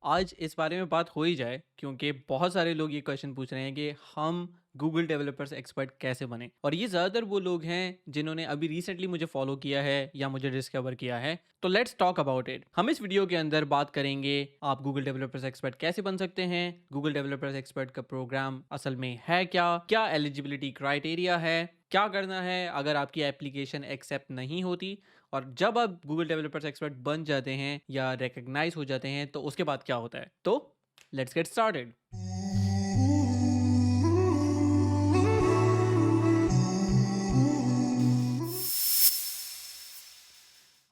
आज इस बारे में बात हो ही जाए क्योंकि बहुत सारे लोग ये क्वेश्चन पूछ रहे हैं कि हम गूगल डेवलपर्स एक्सपर्ट कैसे बने। और ये ज़्यादातर वो लोग हैं जिन्होंने अभी रिसेंटली मुझे फॉलो किया है या मुझे डिस्कवर किया है। तो लेट्स टॉक अबाउट इट। हम इस वीडियो के अंदर बात करेंगे आप गूगल डेवलपर्स एक्सपर्ट कैसे बन सकते हैं, गूगल डेवलपर्स एक्सपर्ट का प्रोग्राम असल में है क्या, क्या एलिजिबिलिटी क्राइटेरिया है, क्या करना है अगर आपकी एप्लीकेशन एक्सेप्ट नहीं होती, और जब आप गूगल डेवलपर्स एक्सपर्ट बन जाते हैं या रिकग्नाइज हो जाते हैं तो उसके बाद क्या होता है। तो लेट्स गेट स्टार्टेड।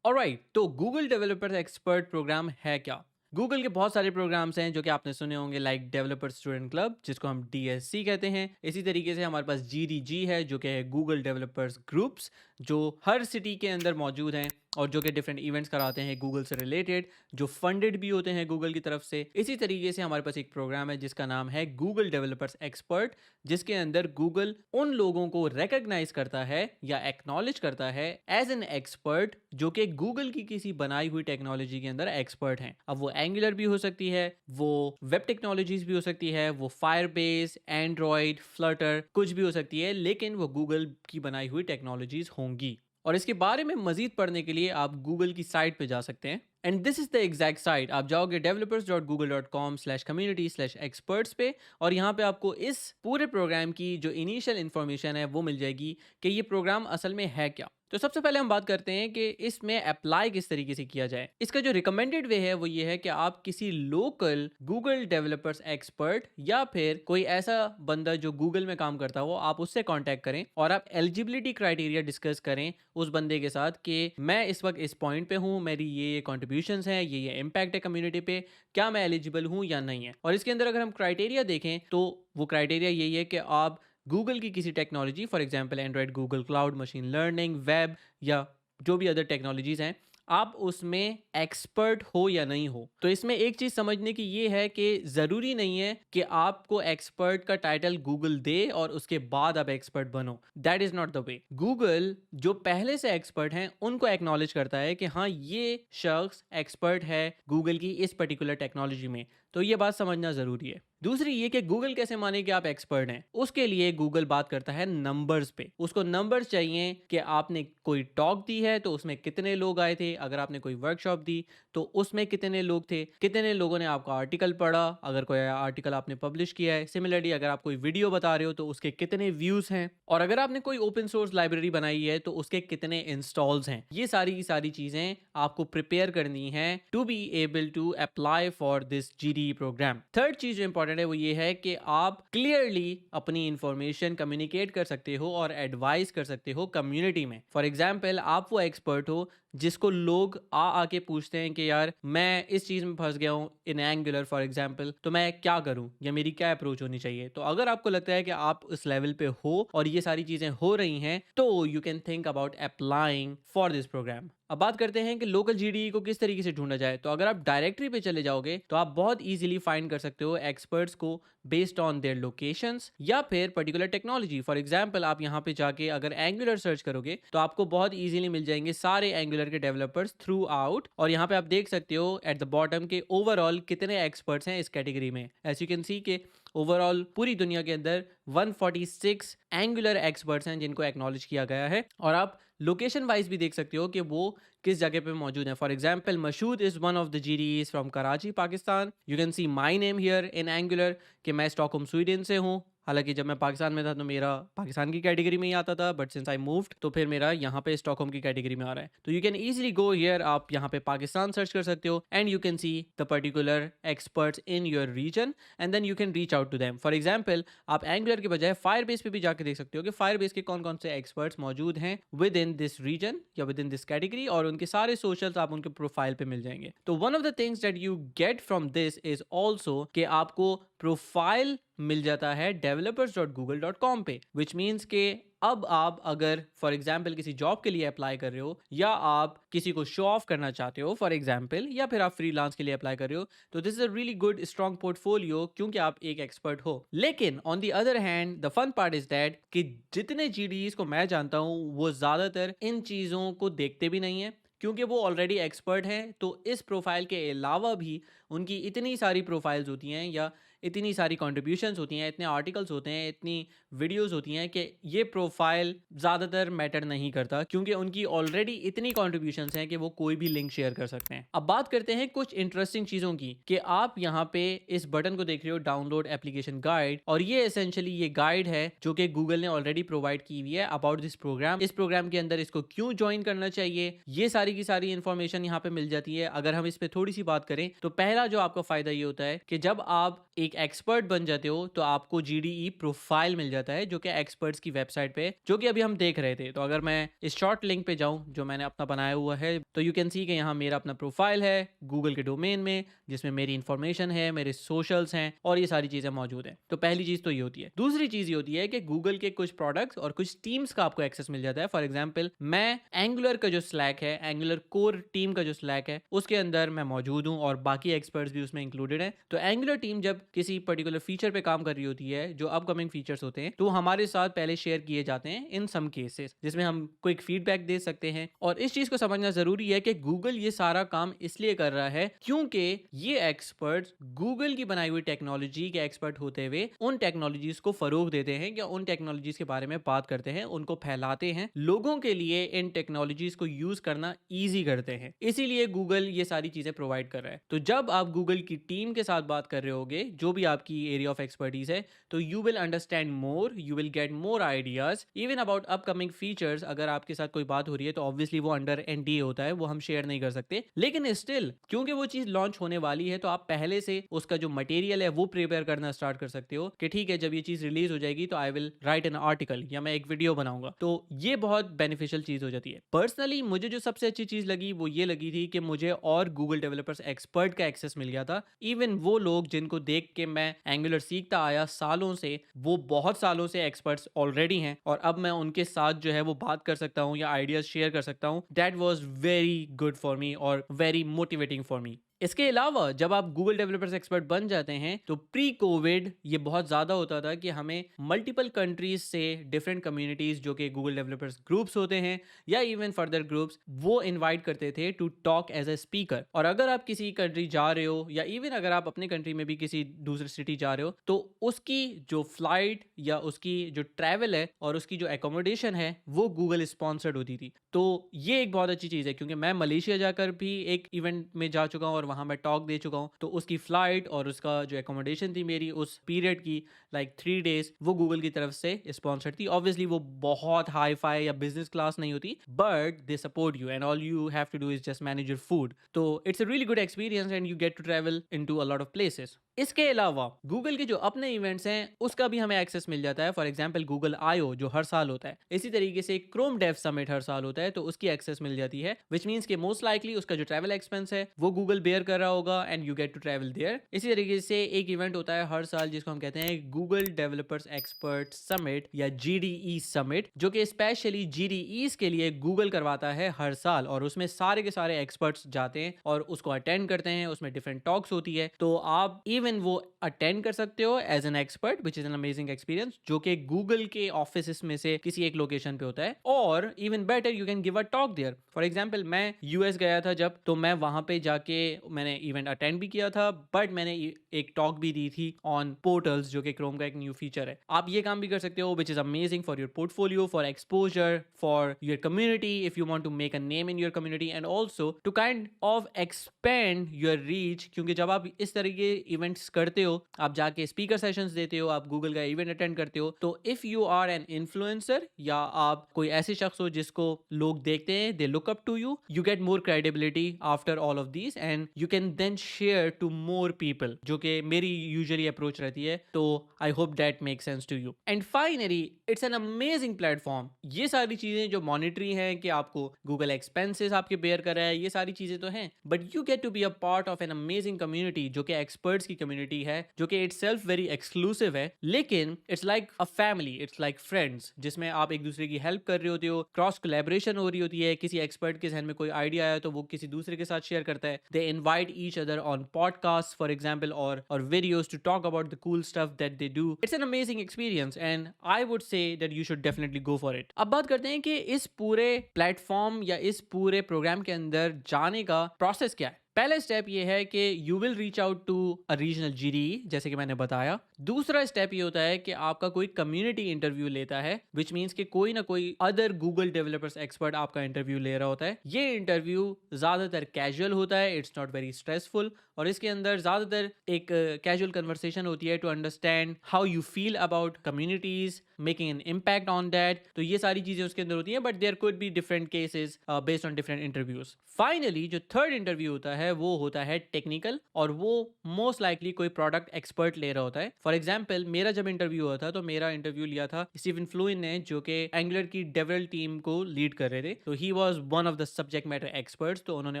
ऑलराइट, तो गूगल डेवलपर्स एक्सपर्ट प्रोग्राम है क्या। गूगल के बहुत सारे प्रोग्राम्स हैं जो कि आपने सुने होंगे, लाइक डेवलपर स्टूडेंट क्लब जिसको हम डीएससी कहते हैं। इसी तरीके से हमारे पास जीडीजी है जो कि है गूगल डेवलपर्स ग्रुप्स, जो हर सिटी के अंदर मौजूद हैं और जो कि डिफरेंट इवेंट्स कराते हैं गूगल से रिलेटेड, जो फंडेड भी होते हैं गूगल की तरफ से। इसी तरीके से हमारे पास एक प्रोग्राम है जिसका नाम है गूगल डेवलपर्स एक्सपर्ट, जिसके अंदर गूगल उन लोगों को रिकग्नाइज करता है या एक्नॉलेज करता है एज एन एक्सपर्ट जो कि गूगल की किसी बनाई हुई टेक्नोलॉजी के अंदर एक्सपर्ट हैं। अब वो एंगुलर भी हो सकती है, वो वेब टेक्नोलॉजीज भी हो सकती है, वो फायरबेस, एंड्रॉयड, फ्लटर कुछ भी हो सकती है, लेकिन वो गूगल की बनाई हुई टेक्नोलॉजीज होंगी। और इसके बारे में मजीद पढ़ने के लिए आप गूगल की साइट पे जा सकते हैं। And this is the exact site. आप जाओगे developers.google.com/community/experts पे, और यहाँ पे आपको इस पूरे प्रोग्राम की जो इनिशियल इन्फॉर्मेशन है वो मिल जाएगी कि ये प्रोग्राम असल में है क्या। तो सबसे पहले हम बात करते हैं कि इसमें अप्लाई किस तरीके से किया जाए। इसका जो रिकमेंडेड वे है वो ये है कि आप किसी लोकल गूगल डेवलपर्स एक्सपर्ट या फिर कोई ऐसा बंदा जो गूगल में काम करता हो, आप उससे कांटेक्ट करें और आप एलिजिबिलिटी क्राइटेरिया डिस्कस करें उस बंदे के साथ कि मैं इस वक्त इस पॉइंट पे हूँ, मेरी ये कॉन्ट्रीब्यूशंस हैं, ये इम्पैक्ट है कम्युनिटी पे, क्या मैं एलिजिबल हूँ या नहीं है। और इसके अंदर अगर हम क्राइटेरिया देखें तो वो क्राइटेरिया यही है कि आप गूगल की किसी technology, for example Android, Google cloud, machine learning, web या जो भी अदर टेक्नोलॉजीज हैं, आप उसमें एक्सपर्ट हो या नहीं हो। तो इसमें एक चीज समझने की ये है कि जरूरी नहीं है कि आपको एक्सपर्ट का टाइटल गूगल दे और उसके बाद आप एक्सपर्ट बनो। That is not the way. Google जो पहले से एक्सपर्ट हैं उनको एक्नॉलेज करता है कि हाँ, ये शख्स एक्सपर्ट है गूगल की इस पर्टिकुलर टेक्नोलॉजी में। तो ये बात समझना जरूरी है। दूसरी ये कि गूगल कैसे माने कि आप एक्सपर्ट हैं। उसके लिए गूगल बात करता है नंबर्स पे। उसको नंबर्स चाहिए कि आपने कोई टॉक दी है तो उसमें कितने लोग आए थे, अगर आपने कोई वर्कशॉप दी तो उसमें कितने लोग थे, कितने लोगों ने आपका आर्टिकल पढ़ा, अगर कोई आर्टिकल आपने पब्लिश किया है। सिमिलरली अगर आप कोई वीडियो बता रहे हो तो उसके कितने व्यूज हैं, और अगर आपने कोई ओपन सोर्स लाइब्रेरी बनाई है तो उसके कितने इंस्टॉल्स हैं। ये सारी की सारी चीजें आपको प्रिपेयर करनी है to be able to apply for this GD program. Third चीज जो इंपॉर्टेंट है वो ये है कि आप क्लियरली अपनी इंफॉर्मेशन कम्युनिकेट कर सकते हो और एडवाइस कर सकते हो कम्युनिटी में। फॉर एग्जाम्पल, आप वो एक्सपर्ट हो जिसको लोग आके पूछते हैं कि यार मैं इस चीज में फंस गया हूं इन एंगुलर फॉर एग्जाम्पल, तो मैं क्या करूं या मेरी क्या अप्रोच होनी चाहिए। तो अगर आपको लगता है कि आप उस लेवल पे हो और ये सारी चीजें हो रही हैं तो you can think about applying for this program. अब बात करते हैं कि लोकल जीडी को किस तरीके से ढूंढा जाए। तो अगर आप डायरेक्टरी पे चले जाओगे तो आप बहुत इजीली फाइंड कर सकते हो एक्सपर्ट्स को बेस्ड ऑन देयर लोकेशंस या फिर पर्टिकुलर टेक्नोलॉजी। फॉर एग्जांपल, आप यहाँ पे जाके अगर एंगुलर सर्च करोगे तो आपको बहुत इजीली मिल जाएंगे सारे एंगुलर के डेवलपर्स थ्रू आउट। और यहाँ पे आप देख सकते हो एट द बॉटम के ओवरऑल कितने एक्सपर्ट्स हैं इस कैटेगरी में। एज यू कैन सी के ओवरऑल पूरी दुनिया के अंदर 146 एंगुलर एक्सपर्ट्स हैं जिनको एक्नॉलेज किया गया है। और आप लोकेशन वाइज भी देख सकते हो कि वो किस जगह पे मौजूद है। For example, Mashhood is one of the GDEs from Karachi, Pakistan. You can see my name here in Angular कि मैं स्टॉकहोम स्वीडन से हूँ। हालांकि जब मैं पाकिस्तान में था तो मेरा पाकिस्तान की कैटेगरी में ही आता था, बट सिंस आई मूव्ड तो फिर मेरा यहाँ पे स्टॉकहोम की कैटेगरी में आ रहा है। तो you can easily go here, आप यहाँ पे पाकिस्तान सर्च कर सकते हो and you can see the particular experts in your region and then you can reach out to them. For example, आप एंगुलर के बजाय फायरबेस पे भी जाके देख सकते हो कि फायरबेस के कौन कौन से एक्सपर्ट्स मौजूद हैं विद इन दिस रीजन या विद इन दिस कैटेगरी, और उनके सारे सोशल्स आप उनके प्रोफाइल पे मिल जाएंगे। तो one of the things that you get from this is also कि आपको प्रोफाइल मिल जाता है developers.google.com पे, विच मीन्स के अब आप अगर फॉर एग्जाम्पल किसी जॉब के लिए अप्लाई कर रहे हो या आप किसी को शो ऑफ करना चाहते हो फॉर एग्जाम्पल, या फिर आप फ्रीलांस के लिए अप्लाई कर रहे हो, तो this is a really good strong portfolio क्योंकि आप एक एक्सपर्ट हो। लेकिन on the other hand the fun part is that कि जितने जीडीज को मैं जानता हूं वो ज्यादातर इन चीजों को देखते भी नहीं है क्योंकि वो ऑलरेडी एक्सपर्ट हैं। तो इस प्रोफाइल के अलावा भी उनकी इतनी सारी प्रोफाइल्स होती हैं या इतनी सारी कंट्रीब्यूशंस होती हैं, इतने आर्टिकल्स होते हैं, इतनी वीडियोस होती हैं कि ये प्रोफाइल ज़्यादातर मैटर नहीं करता, क्योंकि उनकी ऑलरेडी इतनी कंट्रीब्यूशंस हैं कि वो कोई भी लिंक शेयर कर सकते हैं। अब बात करते हैं कुछ इंटरेस्टिंग चीज़ों की कि आप यहाँ पे इस बटन को देख रहे हो, डाउनलोड एप्लीकेशन गाइड, और ये एसेंशियली ये गाइड है जो कि गूगल ने ऑलरेडी प्रोवाइड की हुई है अबाउट दिस प्रोग्राम। इस प्रोग्राम के अंदर इसको क्यों ज्वाइन करना चाहिए, ये सारी की सारी इंफॉर्मेशन यहाँ पे मिल जाती है। अगर हम इस पे थोड़ी सी बात करें तो पहला जो आपका फायदा ये होता है कि जब आप एक एक्सपर्ट बन जाते हो तो आपको GDE प्रोफाइल मिल जाता है, जो कि एक्सपर्ट्स की वेबसाइट पे, जो कि अभी हम देख रहे थे। तो अगर मैं इस शॉर्ट लिंक पे जाऊं जो मैंने अपना बनाया हुआ है, तो यू कैन सी कि यहाँ मेरा अपना प्रोफाइल है गूगल के डोमेन में, जिसमें मेरी इंफॉर्मेशन है, मेरे सोशल्स हैं और ये सारी चीज़ें मौजूद हैं। तो पहली चीज़ तो ये होती है। दूसरी चीज़ ये होती है कि गूगल के कुछ प्रोडक्ट्स और कुछ टीम्स का आपको एक्सेस मिल जाता है। फॉर एग्जाम्पल, मैं एंगुलर का जो स्लैक है, एंगुलर कोर टीम का जो स्लैक है, उसके अंदर मैं मौजूद हूँ और बाकी एक्सपर्ट्स भी उसमें इंक्लूडेड हैं। तो एंगुलर टीम जब किसी पर्टिकुलर फीचर पे काम कर रही होती है, जो अपकमिंग फीचर्स होते हैं, तो हमारे साथ पहले शेयर किए जाते हैं इन सम केसेस, जिसमें हम क्विक फीडबैक दे सकते हैं। और इस चीज को समझना जरूरी है कि गूगल ये सारा काम इसलिए कर रहा है क्योंकि ये एक्सपर्ट्स गूगल की बनाई हुई टेक्नोलॉजी के एक्सपर्ट होते हुए उन टेक्नोलॉजीज को फरोग देते हैं या उन टेक्नोलॉजीज के बारे में बात करते हैं, उनको फैलाते हैं, लोगों के लिए इन टेक्नोलॉजीज को यूज करना ईजी करते हैं। इसीलिए गूगल ये सारी चीजें प्रोवाइड कर रहा है। तो जब आप गूगल की टीम के साथ बात कर रहे होगे, जो भी आपकी एरिया ऑफ एक्सपर्टीज है, तो you will understand more, you will get more ideas even about upcoming features. अगर आपके साथ कोई बात हो रही है तो ऑब्वियसली वो अंडर NDA होता है, वो हम शेयर नहीं कर सकते, लेकिन स्टिल क्योंकि वो चीज लॉन्च होने वाली है तो आप पहले से उसका जो मटेरियल है वो प्रिपेयर करना स्टार्ट कर सकते हो कि ठीक है, जब ये चीज रिलीज हो जाएगी तो I will write an article या मैं एक वीडियो बनाऊंगा। तो ये बहुत बेनिफिशियल चीज हो जाती है। पर्सनली मुझे जो सबसे अच्छी चीज लगी वो ये लगी थी कि मुझे और गूगल डेवलपर्स एक्सपर्ट का एक्सेस मिल गया था। इवन वो लोग जिनको देख के मैं एंगुलर सीखता आया सालों से, वो बहुत सालों से एक्सपर्ट्स ऑलरेडी हैं और अब मैं उनके साथ जो है वो बात कर सकता हूँ या आइडियाज शेयर कर सकता हूँ। That was very good for me और वेरी मोटिवेटिंग फॉर मी। इसके अलावा जब आप गूगल डेवलपर्स एक्सपर्ट बन जाते हैं तो प्री कोविड ये बहुत ज़्यादा होता था कि हमें मल्टीपल कंट्रीज से डिफरेंट कम्युनिटीज़ जो कि गूगल डेवलपर्स ग्रुप्स होते हैं या इवन फर्दर ग्रुप्स, वो इनवाइट करते थे to talk as a speaker. और अगर आप किसी कंट्री जा रहे हो या इवन अगर आप अपने कंट्री में भी किसी दूसरे सिटी जा रहे हो तो उसकी जो फ्लाइट या उसकी जो ट्रैवल है और उसकी जो एकोमोडेशन है वो गूगल स्पॉन्सर्ड होती थी। तो ये एक बहुत अच्छी चीज़ है, क्योंकि मैं मलेशिया जाकर भी एक इवेंट में जा चुका हूँ और वहाँ मैं टॉक दे चुका हूँ, तो उसकी फ्लाइट और उसका जो एकोमोडेशन थी मेरी उस पीरियड की, लाइक 3 डेज, वो गूगल की तरफ से स्पॉन्सर्ड थी। ऑब्वियसली वो बहुत हाई फाई या बिजनेस क्लास नहीं होती, but they support you and all you have to do is just manage your food. तो it's a really good experience and you get to travel into a lot of places. इसके अलावा Google के जो अपने events हैं उसका भी हमें एक्सेस मिल जाता है। फॉर एग्जांपल गूगल I/O जो हर साल होता है, इसी तरीके से क्रोम डेव समिट हर साल होता है, तो उसकी एक्सेस मिल जाती है, विच मीन्स कि मोस्ट लाइकली उसका जो ट्रैवल एक्सपेंस है वो गूगल बेयर कर रहा होगा and you get to travel there. इसी तरीके से एक इवेंट होता है हर साल जिसको हम कहते हैं गूगल डेवलपर्स एक्सपर्ट समिट या GDE समिट, जो कि स्पेशली GDEs के लिए गूगल करवाता है हर साल, और उसमें सारे के सारे एक्सपर्ट्स जाते हैं और उसको अटेंड करते हैं। उसमें डिफरेंट टॉक्स होती है, तो आप इवन वो अटेंड कर सकते हो as an expert, which is an amazing experience, जो कि गूगल के ऑफिस में से किसी एक लोकेशन पे होता है। और even better you can give a talk there. For example मैं US गया था जब, तो मैं वहां पे जाके मैंने इवेंट अटेंड भी किया था, बट मैंने एक टॉक भी दी थी ऑन पोर्टल्स, जो कि क्रोम का एक न्यू फीचर है। आप ये काम भी कर सकते हो, which is amazing for your portfolio, for exposure, for your community, if you want to make a name in your community, and also to kind of expand your reach. क्योंकि जब आप इस तरह के इवेंट्स करते हो, आप जाके स्पीकर सेशंस देते हो, आप गूगल का इवेंट अटेंड करते हो, तो if you are an influencer या आप कोई ऐसे शख्स हो जिसको लोग देखते हैं, they look up to you, you get more credibility after all of these and you can then share to more people, जो कि मेरी यूजुअली अप्रोच रहती है। तो I hope that make sense to you. And finally it's an amazing platform. ये सारी चीजें जो मॉनिटरी हैं कि आपको गूगल एक्सपेंसेस आपके बेयर कर रहा है, ये सारी चीजें तो हैं, but you get to be a part of an amazing community, जो कि एक्सपर्ट्स की कम्युनिटी है, जो कि इटसेल्फ वेरी एक्सक्लूसिव है, लेकिन it's like a family, it's like friends, जिसमें आप एक दूसरे की हेल्प कर रहे होते हो, क्रॉस कोलैबोरेशन हो रही होती है। किसी एक्सपर्ट के जहन में कोई आइडिया आया तो वो किसी दूसरे के साथ शेयर करता है। They invite each other on podcast for example और videos to talk about the cool stuff that they do. It's an amazing experience and I would say that you should definitely go for it. अब बात करते हैं कि इस पूरे platform या इस पूरे प्रोग्राम के अंदर जाने का प्रोसेस क्या है। पहला स्टेप ये है कि you will reach out to a regional GDE, जैसे कि मैंने बताया। दूसरा स्टेप ये होता है कि आपका कोई कम्युनिटी इंटरव्यू लेता है, विच मीन्स कि कोई ना कोई अदर गूगल डेवलपर्स एक्सपर्ट आपका इंटरव्यू ले रहा होता है। ये इंटरव्यू ज़्यादातर कैजुअल होता है, इट्स नॉट वेरी स्ट्रेसफुल, और इसके अंदर ज़्यादातर एक कैजुअल कन्वर्सेशन होती है to understand how you feel about communities, making an impact on that. तो ये सारी चीज़ें उसके अंदर होती हैं, but there could be different cases based on different interviews. Finally जो थर्ड इंटरव्यू होता है वो होता है टेक्निकल, और वो मोस्ट लाइकली कोई प्रोडक्ट एक्सपर्ट ले रहा होता है। फॉर एग्जाम्पल, मेरा जब इंटरव्यू हुआ था तो मेरा इंटरव्यू लिया था स्टीवन फ्लुइन ने, जो कि एंगुलर की डेवलप टीम को लीड कर रहे थे। तो he was one of the subject matter experts. तो उन्होंने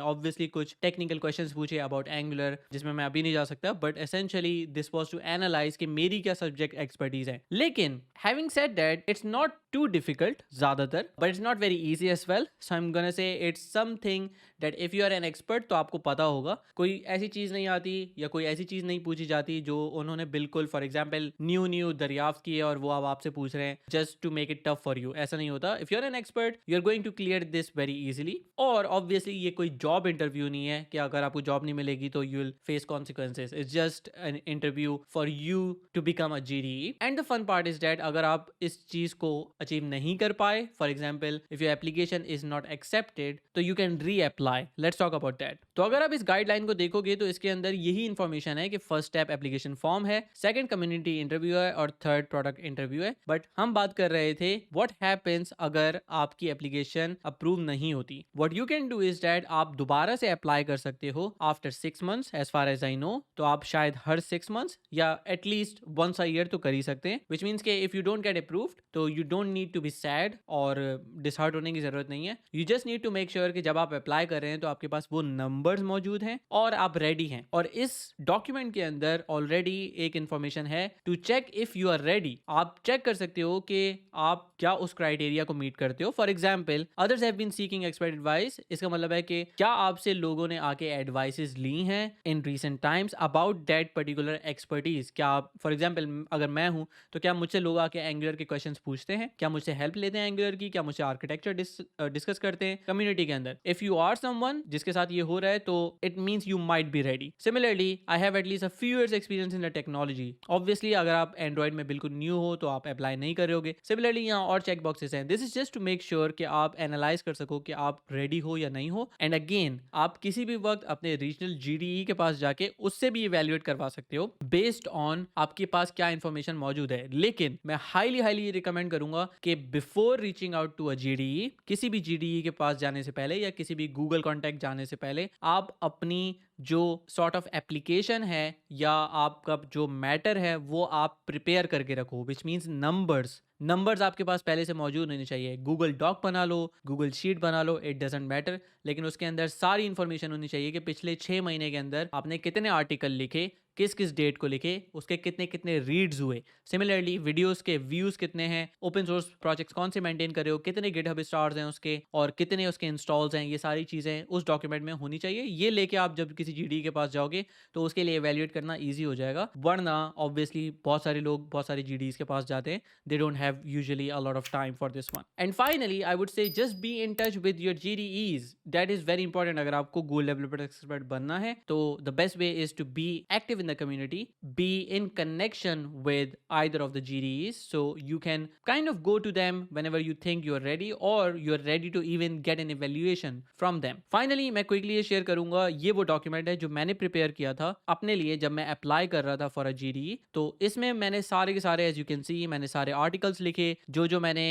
ऑब्वियसली कुछ टेक्निकल क्वेश्चंस पूछे अबाउट एंगुलर, जिसमें मैं अभी नहीं जा सकता, but essentially this was to analyse कि मेरी क्या सब्जेक्ट एक्सपर्टीज है। लेकिन having said that, it's not too difficult ज़्यादातर, but it's not very easy as well. So I'm gonna say it's something that if you are an expert तो आपको पता होगा। कोई ऐसी चीज़ नहीं आती या कोई ऐसी चीज़ नहीं पूछी जाती जो उन्होंने बिल्कुल फॉर एग्जाम्पल न्यू दरियाफ्त की है और वो अब आपसे पूछ रहे हैं just to make it tough for you. ऐसा नहीं होता। If you are an expert you are going to clear this very easily. और ऑब्वियसली ये कोई जॉब इंटरव्यू नहीं है कि अगर आपको जॉब नहीं मिलेगी तो you will face consequences. It's just an interview for you to become a GDE. And the fun part is that अगर आप इस चीज़ को अचीव नहीं कर पाए, for example if your application is not accepted, तो you can reapply. Let's talk about that. तो अगर आप इस गाइडलाइन को देखोगे तो इसके अंदर यही इंफॉर्मेशन है कि फर्स्ट स्टेप एप्लीकेशन फॉर्म है, सेकंड कम्युनिटी इंटरव्यू है, और थर्ड प्रोडक्ट इंटरव्यू है। बट हम बात कर रहे थे व्हाट हैपेंस अगर आपकी एप्लीकेशन अप्रूव नहीं होती। What you can do is that आप दोबारा से अप्लाई कर सकते हो after 6 months, as far as I know. तो आप शायद हर 6 मंथ्स या एटलीस्ट वंस अ ईयर तो कर ही सकते हैं, विच मीन्स के if you don't get approved तो you don't need to be sad और डिसहार्ट होने की जरूरत नहीं है। You just need to make sure कि जब आप अप्लाई कर रहे हैं तो आपके पास वो नंबर्स मौजूद हैं और आप रेडी हैं। और इस डॉक्यूमेंट के अंदर ऑलरेडी एक इंफॉर्मेशन है to check if you are ready. आप चेक कर सकते हो कि आप क्या उस क्राइटेरिया को मीट करते हो। For example, others have been seeking expert advice. इसका मतलब है कि क्या आपसे लोगों ने आके एडवाइसेस ली हैं in recent times about that particular expertise. क्या आप, फॉर एग्जाम्पल अगर मैं हूं तो क्या मुझसे लोग आके एंगुलर के क्वेश्चंस पूछते हैं, क्या मुझसे हेल्प लेते हैं एंगुलर की, क्या मुझसे आर्किटेक्चर डिस्कस करते हैं कम्युनिटी के अंदर। इफ यू आर समवन जिसके साथ ये हो रहा है तो it means you might be ready. Similarly I have at least a few years experience in the technology. Obviously अगर आप एंड्रॉइड में बिल्कुल न्यू हो तो आप अप्लाई नहीं कर रहे होगे। सिमिलरली यहाँ और चेक बॉक्सेस हैं। This is just to make sure कि आप एनालाइज कर सको कि आप रेडी हो या नहीं हो। एंड अगेन, आप किसी भी वक्त अपने रीजनल जीडीई के पास जाके उससे भी इवैल्यूएट करवा सकते हो बेस्ड ऑन आपके पास क्या इंफॉर्मेशन मौजूद है। लेकिन मैं हाईली रिकमेंड करूंगा कि before reaching out to a GDE, किसी भी जीडीई के पास जाने से पहले या किसी भी गूगल कॉन्टैक्ट जाने से पहले, आप अपनी जो सॉर्ट ऑफ एप्लीकेशन है या आपका जो मैटर है वो आप प्रिपेयर करके रखो, विच मीन्स नंबर्स आपके पास पहले से मौजूद होनी चाहिए। गूगल डॉक बना लो, गूगल शीट बना लो, इट डजेंट मैटर, लेकिन उसके अंदर सारी इंफॉर्मेशन होनी चाहिए कि पिछले 6 महीने के अंदर आपने कितने आर्टिकल लिखे, किस किस डेट को लिखे, उसके कितने कितने रीड्स हुए। सिमिलरली वीडियोस के व्यूज कितने हैं, ओपन सोर्स प्रोजेक्ट्स कौन से मेंटेन कर रहे हो, कितने गिटहब स्टार्स हैं उसके, और कितने उसके इंस्टॉल्स हैं, ये सारी चीज़ें उस डॉक्यूमेंट में होनी चाहिए। ये लेके आप जब किसी जीडी के पास जाओगे तो उसके लिए एवेल्यूएट करना ईजी हो जाएगा। वरना ऑब्वियसली बहुत सारे लोग बहुत सारे जीडीज के पास जाते हैं, they don't have usually a lot of time for this one. And finally I would say just be in touch with your GDEs. That is very important. अगर आपको गूगल डेवलपर एक्सपर्ट बनना है तो the best way is to be active in the community, be in connection with either of the GDEs, so you can kind of go to them whenever you think you're ready or you're ready to even get an evaluation from them. Finally, मैं quickly ये share करूंगा, ये वो document है जो मैंने prepare किया था अपने लिए जब मैं apply कर रहा था for a GDE। तो इसमें मैंने सारे के सारे as you can see मैंने सारे articles लिखे जो मैंने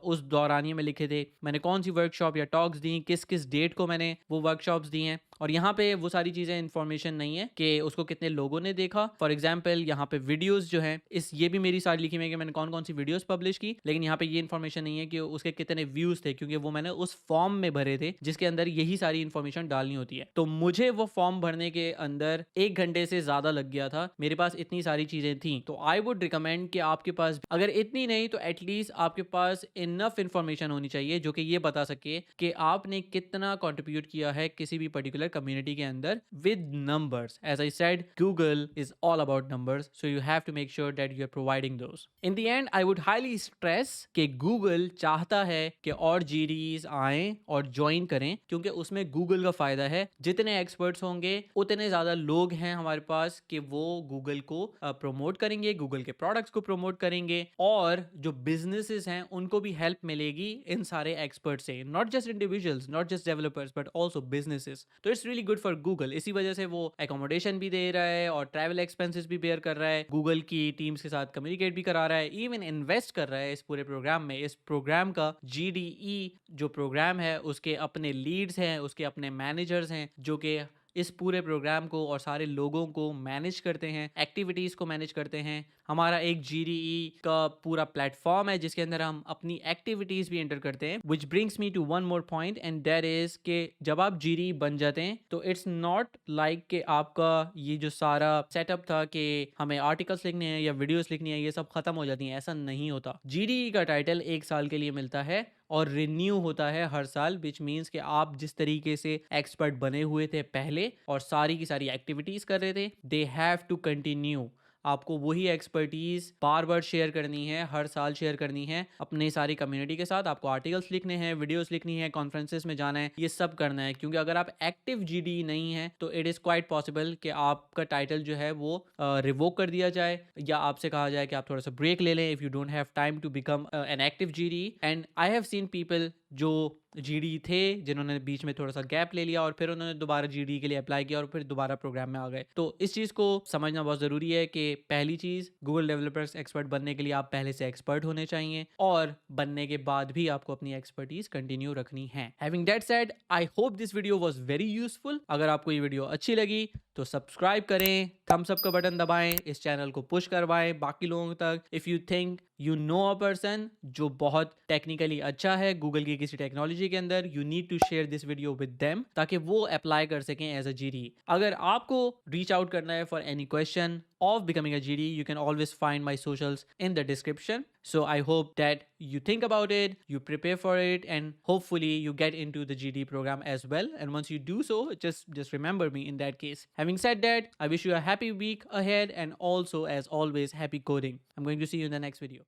उस दौरानिए में लिखे थे, मैंने कौन सी वर्कशॉप या टॉक्स दी, किस किस डेट को मैंने वो वर्कशॉप्स दी हैं। और यहाँ पे वो सारी चीज़ें इंफॉर्मेशन नहीं है कि उसको कितने लोगों ने देखा। फॉर एग्जाम्पल यहाँ पे वीडियोस जो हैं, ये भी मेरी सारी लिखी हुई है कि मैंने कौन कौन सी वीडियोस पब्लिश की, लेकिन यहाँ पे ये इन्फॉर्मेशन नहीं है कि उसके कितने व्यूज थे, क्योंकि वो मैंने उस फॉर्म में भरे थे जिसके अंदर यही सारी इन्फॉर्मेशन डालनी होती है। तो मुझे वो फॉर्म भरने के अंदर 1 घंटे से ज़्यादा लग गया था। मेरे पास इतनी सारी चीज़ें थी, तो आई वुड रिकमेंड कि आपके पास अगर इतनी नहीं तो एटलीस्ट आपके पास इनफ इन्फॉर्मेशन होनी चाहिए जो कि ये बता सके कि आपने कितना कॉन्ट्रीब्यूट किया है किसी भी पर्टिकुलर पर्टिकुलर कम्युनिटी के अंदर with numbers. As I said, Google is all about numbers, so you have to make sure that you are providing those. In the end I would highly stress कि Google चाहता है कि और GDs आएं और join करें, क्योंकि उसमें गूगल का फायदा है. जितने एक्सपर्ट्स होंगे उतने ज्यादा लोग हैं हमारे पास कि वो गूगल को प्रमोट करेंगे, गूगल के प्रोडक्ट्स को प्रमोट करेंगे, और जो बिजनेसेस हैं उनको भी हेल्प मिलेगी इन सारे एक्सपर्ट से. Not just individuals, not just developers, but also businesses. तो it's really good for Google. इसी वजह से वो एकोमोडेशन भी दे रहा है और ट्रैवल एक्सपेंसेस भी बेयर कर रहा है, गूगल की टीम्स के साथ कम्युनिकेट भी करा रहा है, इवन इन्वेस्ट कर रहा है इस पूरे प्रोग्राम में. इस प्रोग्राम का जीडीई जो प्रोग्राम है उसके अपने लीड्स हैं, उसके अपने मैनेजर्स हैं जो कि इस पूरे प्रोग्राम को और सारे लोगों को मैनेज करते हैं, एक्टिविटीज़ को मैनेज करते हैं. हमारा एक जीडीई का पूरा प्लेटफॉर्म है जिसके अंदर हम अपनी एक्टिविटीज़ भी एंटर करते हैं. Which brings me to one more point, and that is कि जब आप जीडीई बन जाते हैं तो इट्स नॉट लाइक कि आपका ये जो सारा सेटअप था कि हमें आर्टिकल्स लिखने हैं या वीडियोस लिखनी है ये सब खत्म हो जाती हैं. ऐसा नहीं होता. जीडीई का टाइटल 1 साल के लिए मिलता है और रिन्यू होता है हर साल, विच मीन्स कि आप जिस तरीके से एक्सपर्ट बने हुए थे पहले और सारी की सारी एक्टिविटीज़ कर रहे थे, दे हैव टू कंटिन्यू. आपको वही एक्सपर्टीज़ बार बार शेयर करनी है, हर साल शेयर करनी है अपनी सारी कम्युनिटी के साथ. आपको आर्टिकल्स लिखने हैं, वीडियोस लिखनी है, कॉन्फ्रेंसेस में जाना है, ये सब करना है. क्योंकि अगर आप एक्टिव जीडी नहीं है तो इट इज़ क्वाइट पॉसिबल कि आपका टाइटल जो है वो रिवोक कर दिया जाए, या आपसे कहा जाए कि आप थोड़ा सा ब्रेक ले लें if you don't have time to become an active GD. And I have seen people जो जीडी थे जिन्होंने बीच में थोड़ा सा गैप ले लिया और फिर उन्होंने दोबारा जीडी के लिए अप्लाई किया और फिर दोबारा प्रोग्राम में आ गए. तो इस चीज़ को समझना बहुत ज़रूरी है कि पहली चीज़, गूगल डेवलपर्स एक्सपर्ट बनने के लिए आप पहले से एक्सपर्ट होने चाहिए, और बनने के बाद भी आपको अपनी एक्सपर्टीज कंटिन्यू रखनी है. Having that said, I hope this video was very useful. अगर आपको ये वीडियो अच्छी लगी तो सब्सक्राइब करें, थम्स अप का बटन दबाएं, इस चैनल को पुश करवाएं बाकी लोगों तक. If you think you know a person जो बहुत टेक्निकली अच्छा है गूगल की किसी टेक्नोलॉजी के अंदर, you need to share this video with them ताकि वो अप्लाई कर सकें एज अ जीडी. अगर आपको रीच आउट करना है for any question of becoming a GD, you can always find my socials in the description. So I hope that you think about it, you prepare for it, and hopefully you get into the GD program as well. And once you do so, just remember me in that case. Having said that, I wish you a happy week ahead, and also as always, happy coding. I'm going to see you in the next video.